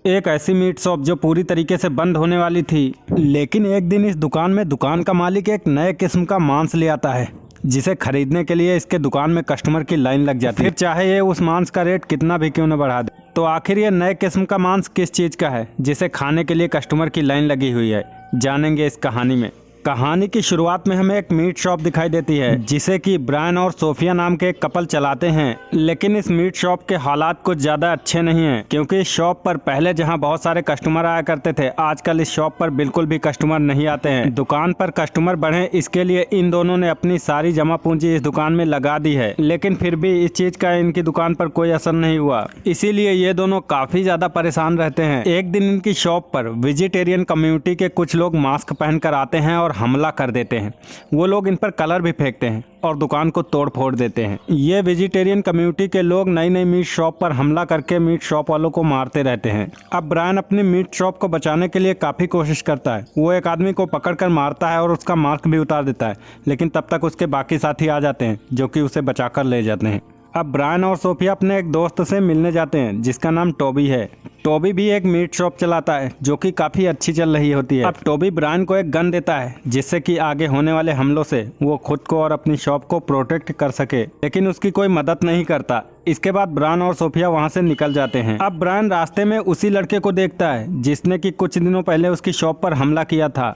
एक ऐसी meat shop जो पूरी तरीके से बंद होने वाली थी, लेकिन एक दिन इस दुकान में दुकान का मालिक एक नए किस्म का मांस ले आता है जिसे खरीदने के लिए इसके दुकान में कस्टमर की लाइन लग जाती है, फिर चाहे ये उस मांस का रेट कितना भी क्यों न बढ़ा दे। तो आखिर ये नए किस्म का मांस किस चीज़ का है जिसे खाने के लिए कस्टमर की लाइन लगी हुई है, जानेंगे इस कहानी में। कहानी की शुरुआत में हमें एक मीट शॉप दिखाई देती है जिसे कि ब्रायन और सोफिया नाम के एक कपल चलाते हैं। लेकिन इस मीट शॉप के हालात कुछ ज़्यादा अच्छे नहीं हैं, क्योंकि इस शॉप पर पहले जहां बहुत सारे कस्टमर आया करते थे, आजकल इस शॉप पर बिल्कुल भी कस्टमर नहीं आते हैं। दुकान पर कस्टमर बढ़े इसके लिए इन दोनों ने अपनी सारी जमा पूंजी इस दुकान में लगा दी है, लेकिन फिर भी इस चीज़ का इनकी दुकान पर कोई असर नहीं हुआ। इसीलिए ये दोनों काफ़ी ज़्यादा परेशान रहते हैं। एक दिन इनकी शॉप पर वेजिटेरियन कम्युनिटी के कुछ लोग मास्क पहनकर आते हैं और हमला कर देते हैं। वो लोग इन पर कलर भी फेंकते हैं और दुकान को तोड़ फोड़ देते हैं। ये वेजिटेरियन कम्युनिटी के लोग नई नई मीट शॉप पर हमला करके मीट शॉप वालों को मारते रहते हैं। अब ब्रायन अपनी मीट शॉप को बचाने के लिए काफ़ी कोशिश करता है। वो एक आदमी को पकड़कर मारता है और उसका मास्क भी उतार देता है, लेकिन तब तक उसके बाकी साथी आ जाते हैं जो कि उसे बचाकर ले जाते हैं। अब ब्रायन और सोफिया अपने एक दोस्त से मिलने जाते हैं जिसका नाम टोबी है। टोबी भी एक मीट शॉप चलाता है जो कि काफ़ी अच्छी चल रही होती है। अब टोबी ब्रायन को एक गन देता है जिससे कि आगे होने वाले हमलों से वो खुद को और अपनी शॉप को प्रोटेक्ट कर सके, लेकिन उसकी कोई मदद नहीं करता। इसके बाद ब्रायन और सोफिया वहां से निकल जाते हैं। अब ब्रायन रास्ते में उसी लड़के को देखता है जिसने कि कुछ दिनों पहले उसकी शॉप पर हमला किया था।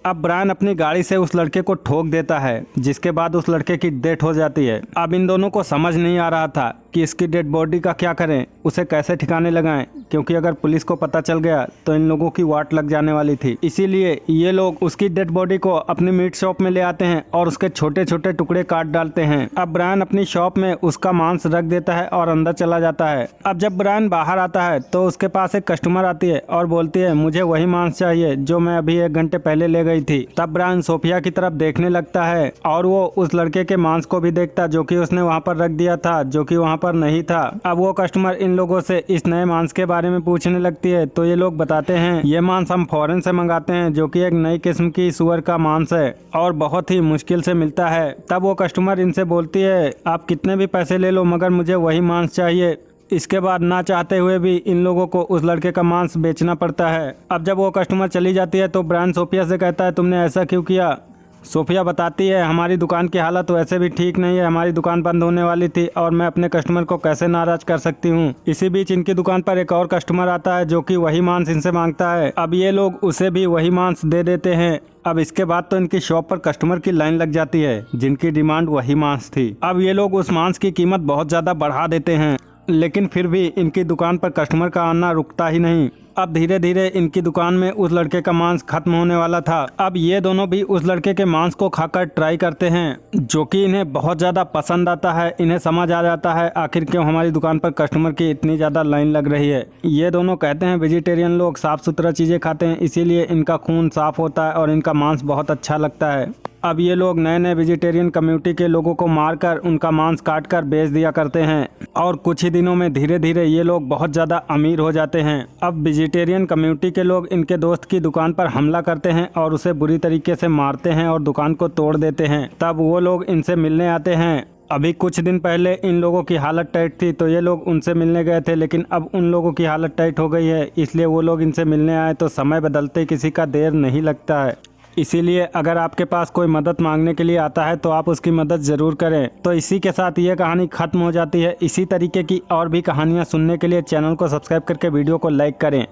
अब ब्रायन अपनी गाड़ी से उस लड़के को ठोक देता है, जिसके बाद उस लड़के की डेथ हो जाती है। अब इन दोनों को समझ नहीं आ रहा था कि इसकी डेड बॉडी का क्या करें, उसे कैसे ठिकाने लगाएं, क्योंकि अगर पुलिस को पता चल गया तो इन लोगों की वाट लग जाने वाली थी। इसीलिए ये लोग उसकी डेड बॉडी को अपनी मीट शॉप में ले आते हैं और उसके छोटे छोटे टुकड़े काट डालते हैं। अब ब्रायन अपनी शॉप में उसका मांस रख देता है और अंदर चला जाता है। अब जब ब्रायन बाहर आता है तो उसके पास एक कस्टमर आती है और बोलती है, मुझे वही मांस चाहिए जो मैं अभी 1 घंटे पहले ले गई थी। तब ब्रायन सोफिया की तरफ देखने लगता है और वो उस लड़के के मांस को भी देखता जो कि उसने वहाँ पर रख दिया था, जो कि वहाँ पर नहीं था। अब वो कस्टमर इन लोगों से इस नए मांस के बारे में पूछने लगती है, तो ये लोग बताते हैं ये मांस हम फॉरेन से मंगाते हैं, जो कि एक नई किस्म की सुअर का मांस है और बहुत ही मुश्किल से मिलता है। तब वो कस्टमर इनसे बोलती है, आप कितने भी पैसे ले लो मगर मुझे वही मांस चाहिए। इसके बाद ना चाहते हुए भी इन लोगों को उस लड़के का मांस बेचना पड़ता है। अब जब वो कस्टमर चली जाती है तो ब्रायन सोफिया से कहता है, तुमने ऐसा क्यों किया। सोफिया बताती है, हमारी दुकान की हालत वैसे भी ठीक नहीं है, हमारी दुकान बंद होने वाली थी और मैं अपने कस्टमर को कैसे नाराज कर सकती हूँ। इसी बीच इनकी दुकान पर एक और कस्टमर आता है जो कि वही मांस इनसे मांगता है। अब ये लोग उसे भी वही मांस दे देते हैं। अब इसके बाद तो इनकी शॉप पर कस्टमर की लाइन लग जाती है जिनकी डिमांड वही मांस थी। अब ये लोग उस मांस की कीमत बहुत ज़्यादा बढ़ा देते हैं, लेकिन फिर भी इनकी दुकान पर कस्टमर का आना रुकता ही नहीं। अब धीरे धीरे इनकी दुकान में उस लड़के का मांस खत्म होने वाला था। अब ये दोनों भी उस लड़के के मांस को खाकर ट्राई करते हैं, जो कि इन्हें बहुत ज़्यादा पसंद आता है। इन्हें समझ आ जाता है आखिर क्यों हमारी दुकान पर कस्टमर की इतनी ज़्यादा लाइन लग रही है। ये दोनों कहते हैं वेजिटेरियन लोग साफ़ सुथरा चीज़ें खाते हैं, इसीलिए इनका खून साफ़ होता है और इनका मांस बहुत अच्छा लगता है। अब ये लोग नए नए वेजिटेरियन कम्युनिटी के लोगों को मारकर उनका मांस काटकर बेच दिया करते हैं और कुछ ही दिनों में धीरे धीरे ये लोग बहुत ज़्यादा अमीर हो जाते हैं। अब वेजिटेरियन कम्युनिटी के लोग इनके दोस्त की दुकान पर हमला करते हैं और उसे बुरी तरीके से मारते हैं और दुकान को तोड़ देते हैं। तब वो लोग इनसे मिलने आते हैं। अभी कुछ दिन पहले इन लोगों की हालत टाइट थी तो ये लोग उनसे मिलने गए थे, लेकिन अब उन लोगों की हालत टाइट हो गई है, इसलिए वो लोग इनसे मिलने आए। तो समय बदलते किसी का देर नहीं लगता है, इसीलिए अगर आपके पास कोई मदद मांगने के लिए आता है तो आप उसकी मदद ज़रूर करें। तो इसी के साथ ये कहानी ख़त्म हो जाती है। इसी तरीके की और भी कहानियाँ सुनने के लिए चैनल को सब्सक्राइब करके वीडियो को लाइक करें।